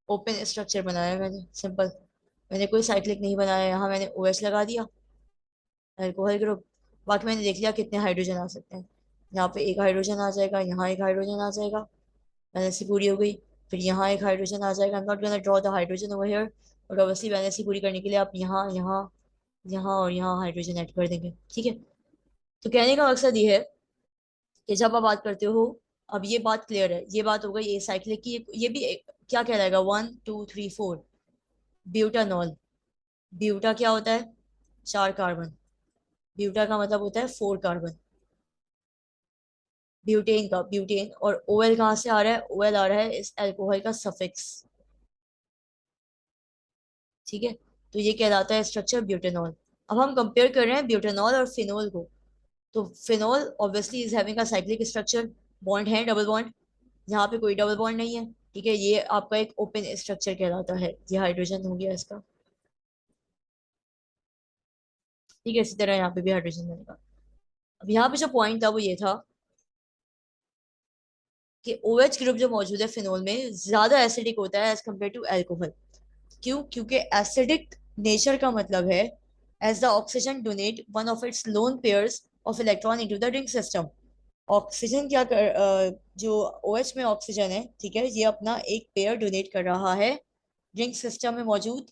ओपन स्ट्रक्चर बनाया है मैंने, सिंपल, मैंने कोई साइक्लिक नहीं बनाया, यहाँ मैंने OH लगा दिया, अल्कोहल ग्रुप। बाकी मैंने देख लिया कितने हाइड्रोजन आ सकते हैं, यहाँ पे एक हाइड्रोजन आ जाएगा, यहाँ एक हाइड्रोजन आ जाएगा, वैलेंसी पूरी हो गई। फिर यहाँ एक हाइड्रोजन आ जाएगा, I am not gonna draw the hydrogen over here, और ऑब्वियसली वैलेंसी पूरी करने के लिए आप यहाँ यहाँ यहाँ और यहाँ हाइड्रोजन ऐड कर देंगे, ठीक है। तो कहने का मकसद ये है कि जब आप बात करते हो, अब ये बात क्लियर है, ये बात हो गई ये साइक्लिक की, ये भी क्या कहलाएगा, 1 2 3 4, ब्यूटानॉल। ब्यूटा क्या होता है, 4 कार्बन, ब्यूटा का मतलब होता है 4 कार्बन, ब्यूटेन का, ब्यूटेन। और OL कहाँ से आ रहा है, OL आ रहा है इस अल्कोहल का सफिक्स, ठीक है। तो ये कहलाता है स्ट्रक्चर ब्यूटेनॉल। अब हम कंपेयर कर रहे हैं ब्यूटेनॉल और फिनोल को, तो phenol obviously is having a cyclic structure, bond है डबल बॉन्ड, यहाँ पे कोई डबल बॉन्ड नहीं है, ठीक है, ये आपका एक ओपन स्ट्रक्चर कहलाता है, ये हाइड्रोजन हो गया इसका, ठीक है। इसी तरह यहाँ पे भी हाइड्रोजन बनेगा। अब यहाँ पे जो पॉइंट था वो ये था कि OH ग्रुप जो मौजूद है फिनोल में ज्यादा एसिडिक होता है एज कम्पेयर टू एल्कोहल। क्यों, क्योंकि एसिडिक नेचर का मतलब है as the oxygen donate one of its lone pairs of electron into the ring system. Oxygen क्या कर जो OH में ऑक्सीजन है, ठीक है, ये अपना एक पेयर डोनेट कर रहा है रिंग सिस्टम में मौजूद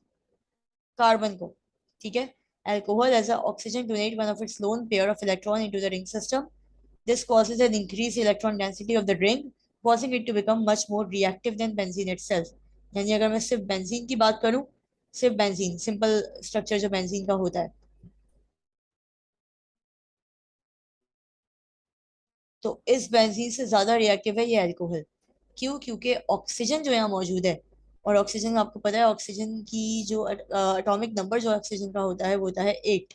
कार्बन को, ठीक है। Alcohol as a oxygen donate one of its lone pair of electron into the ring system, this causes an increased electron density of the ring, causing it to become much more reactive than benzene itself। यानी अगर मैं सिर्फ बेंजीन की बात करूं, सिर्फ बेंजीन सिंपल स्ट्रक्चर जो बेंजीन का होता है, तो इस बेंजीन से ज्यादा रिएक्टिव है ये अल्कोहल। क्यों, क्योंकि ऑक्सीजन जो यहाँ मौजूद है, और ऑक्सीजन आपको पता है ऑक्सीजन की जो एटॉमिक नंबर जो ऑक्सीजन का होता है वो होता है 8,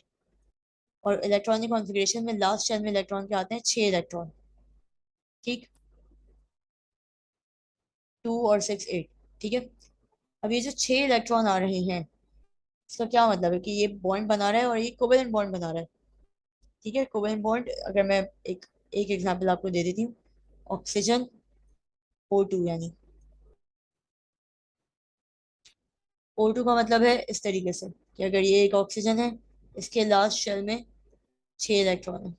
और इलेक्ट्रॉनिक कॉन्फ़िगरेशन में लास्ट शेल में इलेक्ट्रॉन के आते हैं 6 इलेक्ट्रॉन, ठीक, 2 और 6 8, ठीक है। अब ये जो 6 इलेक्ट्रॉन आ रहे हैं, इसका क्या मतलब है कि ये बॉन्ड बना रहा है और ये कोवेलेंट बॉन्ड बना रहा है, ठीक है। कोवेलेंट बॉन्ड अगर मैं एक एक एग्जांपल आपको दे देती हूँ, ऑक्सीजन O2, यानी O2 का मतलब है इस तरीके से कि अगर ये एक ऑक्सीजन है, इसके लास्ट शेल में 6 इलेक्ट्रॉन है,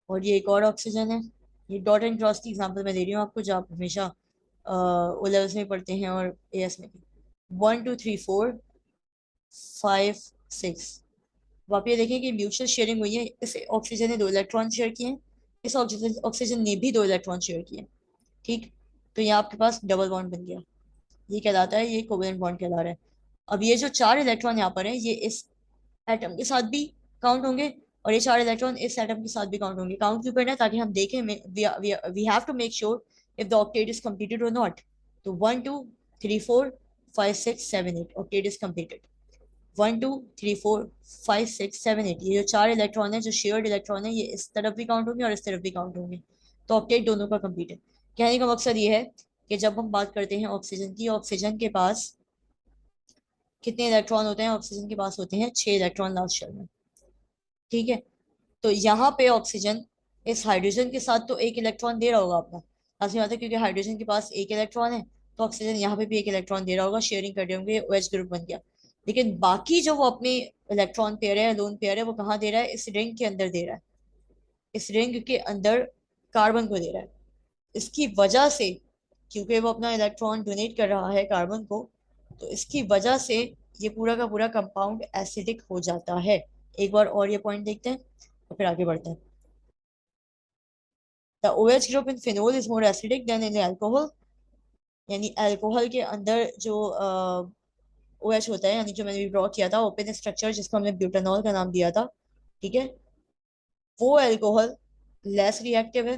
और ये एक और ऑक्सीजन है। ये डॉट एंड क्रॉस की एग्जांपल मैं दे रही हूँ आपको, जो आप हमेशा ओ लेवल्स में पढ़ते हैं और AS में भी। 1 2 3 4 5 6, अब आप ये देखें कि म्यूचुअल शेयरिंग हुई है, इस ऑक्सीजन ने 2 इलेक्ट्रॉन शेयर किए हैं, इस ऑक्सीजन ऑक्सीजन ने भी 2 इलेक्ट्रॉन शेयर किए हैं, ठीक। तो यहाँ आपके पास डबल बॉन्ड बन गया, ये कहलाता है, ये कोवेलेंट बॉन्ड कहला रहा है। अब ये जो 4 इलेक्ट्रॉन यहाँ पर है, ये इस एटम के साथ भी काउंट होंगे, और ये 4 इलेक्ट्रॉन इस एटम के साथ भी काउंट होंगे। काउंट क्यों करना है? ताकि हम देखें, we have to make sure if the octet is completed और नॉट। तो 1 2 3 4 5 6 7 8 ऑक्टेट इज कंप्लीटेड। 1 2 3 4 5 6 7 8, ये जो 4 इलेक्ट्रॉन है, जो शेयर्ड इलेक्ट्रॉन है, ये इस तरफ भी काउंट होंगे और इस तरफ भी काउंट होंगे। तो ऑक्टेट दोनों का कंप्लीट है। कहने का मकसद ये है कि जब हम बात करते हैं ऑक्सीजन की, ऑक्सीजन के पास कितने इलेक्ट्रॉन होते हैं? ऑक्सीजन के पास होते हैं 6 इलेक्ट्रॉन लास्ट शेल में। ठीक है। तो यहाँ पे ऑक्सीजन इस हाइड्रोजन के साथ तो एक इलेक्ट्रॉन दे रहा होगा अपना, लाजमी बात है, क्योंकि हाइड्रोजन के पास एक इलेक्ट्रॉन है, तो ऑक्सीजन यहाँ पे भी एक इलेक्ट्रॉन दे रहा होगा, शेयरिंग कर रहे होंगे, OH ग्रुप बन गया। लेकिन बाकी जो वो अपने इलेक्ट्रॉन पेयर है, लोन पेयर है, वो कहाँ दे रहा है? इस रिंग के अंदर दे रहा है। इस रिंग के अंदर कार्बन को दे रहा है। इसकी वजह से, क्योंकि वो अपना इलेक्ट्रॉन डोनेट कर रहा है कार्बन को, तो इसकी वजह से ये पूरा का पूरा कंपाउंड एसिडिक हो जाता है। एक बार और ये पॉइंट देखते हैं और फिर आगे बढ़ते हैं। The OH group in phenol is more acidic then in alcohol. यानी अल्कोहल के अंदर जो OH होता है, यानी जो मैंने ड्रॉ किया था ओपन स्ट्रक्चर, जिसको हमने ब्यूटानॉल का नाम दिया था, ठीक है, वो अल्कोहल लेस रिएक्टिव है।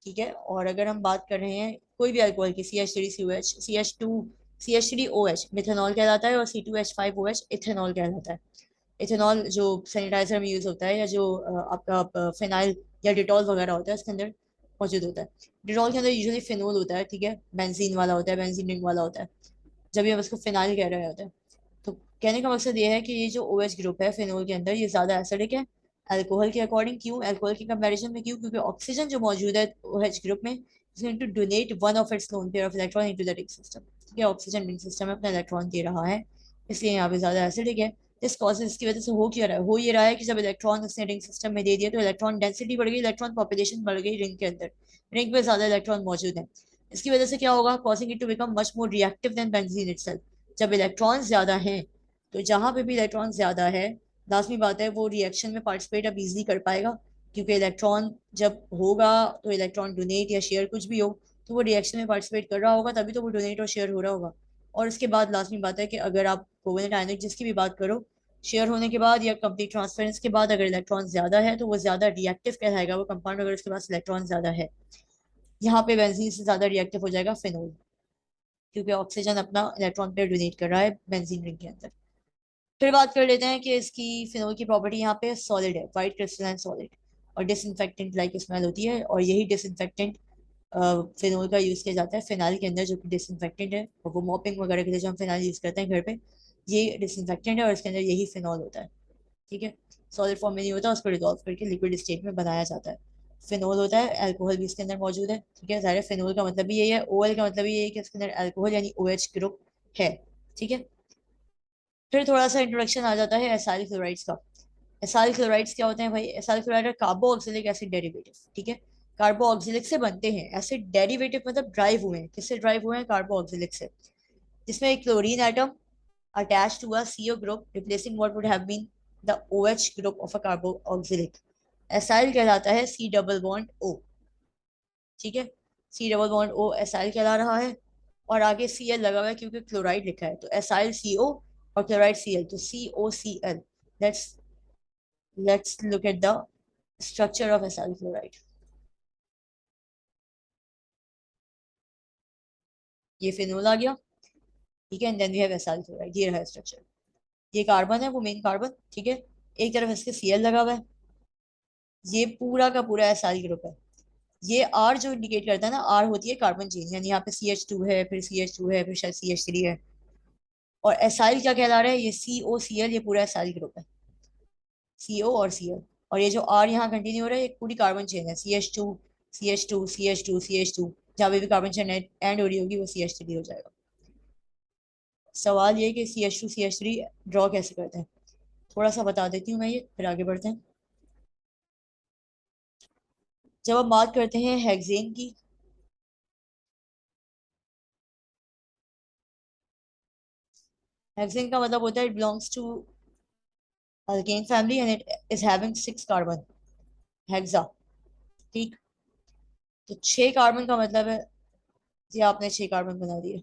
ठीक है। और अगर हम बात कर रहे हैं कोई भी अल्कोहल की, CH3COH, CH2CH3OH मिथेनॉल कहलाता है, और C2H5OH इथेनॉल कहलाता है। इथेनॉल जो सैनिटाइजर में यूज होता है, या जो आपका फिनाइल या डिटॉल वगैरह होता है, उसके अंदर मौजूद होता है। डिटॉल के अंदर यूजुअली फिनोल होता है, ठीक है, बेंजीन वाला होता है, बेंजीन रिंग वाला होता है, जब भी हम उसको फिनाइल कह रहे होते हैं। तो कहने का मकसद ये है कि ये जो OH ग्रुप है फिनोल के अंदर, ये ज्यादा एसिडिक है अल्कोहल के अकॉर्डिंग। क्यों? अल्कोहल के कंपैरिजन में क्यों? क्योंकि ऑक्सीजन जो मौजूद है OH ग्रुप में is going to donate one of its lone pair of electron into the ring system. ठीक है, ऑक्सीजन रिंग सिस्टम में अपना इलेक्ट्रॉन दे रहा है, इसलिए यहाँ पे ज्यादा एसिडिक है। इस कॉजेज, इसकी वजह से हो क्या रहा है? हो ये रहा है कि जब इलेक्ट्रॉन उसने रिंग सिस्टम में दे दिया, तो इलेक्ट्रॉन डेंसिटी बढ़ गई, इलेक्ट्रॉन पॉपुलेशन बढ़ गई रिंग के अंदर, रिंग में ज्यादा इलेक्ट्रॉन मौजूद है। इसकी वजह से क्या होगा? Causing it to become much more reactive than benzene itself. जब इलेक्ट्रॉन ज्यादा हैं, तो जहां पे भी इलेक्ट्रॉन ज्यादा है, लाजमी बात है वो रिएक्शन में पार्टिसिपेट अब इजीली कर पाएगा, क्योंकि इलेक्ट्रॉन जब होगा, तो इलेक्ट्रॉन डोनेट या शेयर कुछ भी हो, तो वो रिएक्शन में पार्टिसिपेट कर रहा होगा, तभी तो वो डोनेट और शेयर हो रहा होगा। और उसके बाद लाजमी बात है कि अगर आप कोवेलेंट आयनिक जिसकी भी बात करो, शेयर होने के बाद या कंप्लीट ट्रांसफरेंस के बाद अगर इलेक्ट्रॉन ज्यादा है, तो वो ज्यादा रिएक्टिव कहलाएगा वो कंपाउंड, अगर उसके पास इलेक्ट्रॉन ज्यादा है। यहाँ पे बेंजीन से ज्यादा रिएक्टिव हो जाएगा फिनोल, क्योंकि ऑक्सीजन अपना इलेक्ट्रॉन पेयर डोनेट कर रहा है बेंजीन रिंग के अंदर। फिर बात कर लेते हैं कि इसकी फिनोल की प्रॉपर्टी यहाँ पे सॉलिड है, वाइट क्रिस्टलाइन सॉलिड, और डिसइंफेक्टेंट लाइक स्मेल होती है, और यही डिसइंफेक्टेंट फिनोल का यूज किया जाता है फिनाइल के अंदर, जो कि डिसइंफेक्टेंट है, और वो मॉपिंग वगैरह के लिए जो हम फिनाइल यूज करते हैं घर पे, ये डिसइंफेक्टेंट है, और इसके अंदर यही फिनॉल होता है। ठीक है। सॉलिड फॉर्म में नहीं होता, उसको डिजोल्व करके लिक्विड स्टेट में बनाया जाता है। फिनोल होता है, अल्कोहल भी इसके अंदर मौजूद है। ठीक है, सारे फिनोल का मतलब भी यही है, OL का मतलब भी यही है कि इसके अंदर अल्कोहल यानी OH ग्रुप है। ठीक है। फिर थोड़ा सा इंट्रोडक्शन आ जाता है एसाइल क्लोराइड्स का। एसाइल क्लोराइड्स क्या होते हैं भाई? Acyl chloride कार्बो ऑक्सिलिक acid derivative. ठीक है, कार्बो ऑक्सिलिक से बनते हैं, एसिड डेरिवेटिव मतलब ड्राइव हुए हैं, किससे ड्राइव हुए हैं? कार्बो ऑक्सिलिक से। जिसमें एक chlorine atom attached to a CO group replacing what would have been the OH group of a carboxylic। Acyl कहलाता है C डबल बॉन्ड O। ठीक है, C double bond O acyl कहला रहा है, और आगे Cl लगा हुआ है क्योंकि क्लोराइड लिखा है, तो एसाइल CO और क्लोराइड Cl, तो COCl। Let's let's look at the structure of acyl chloride. ये फिनोल आ गया, ठीक है, and then we have acyl chloride, ये रहा स्ट्रक्चर। ये कार्बन है, वो मेन कार्बन, ठीक है, एक तरफ इसके Cl लगा हुआ है, ये पूरा का पूरा एसाइल ग्रुप है। ये आर जो इंडिकेट करता है ना, आर होती है कार्बन चेन, यानी यहाँ पे CH2 है, फिर CH2 है, फिर शायद CH3 है। और एसाइल क्या कहला रहा है? ये COCl, ये पूरा एसाइल ग्रुप है, CO और Cl। और ये जो आर यहाँ कंटिन्यू हो रहा है, ये पूरी कार्बन चेन है, CH2 CH2 CH2 CH2, जहाँ पे भी कार्बन चेन एंड हो रही होगी वो CH3 हो जाएगा। सवाल ये कि CH2 CH3 ड्रॉ कैसे करते हैं, थोड़ा सा बता देती हूँ मैं, ये फिर आगे बढ़ते हैं। जब हम बात करते हैं हेक्सेन की, हेक्सेन का मतलब होता है it belongs to alkane family and it is having 6 carbon, hexa. ठीक, तो 6 कार्बन का मतलब है, ये आपने 6 कार्बन बना दिए,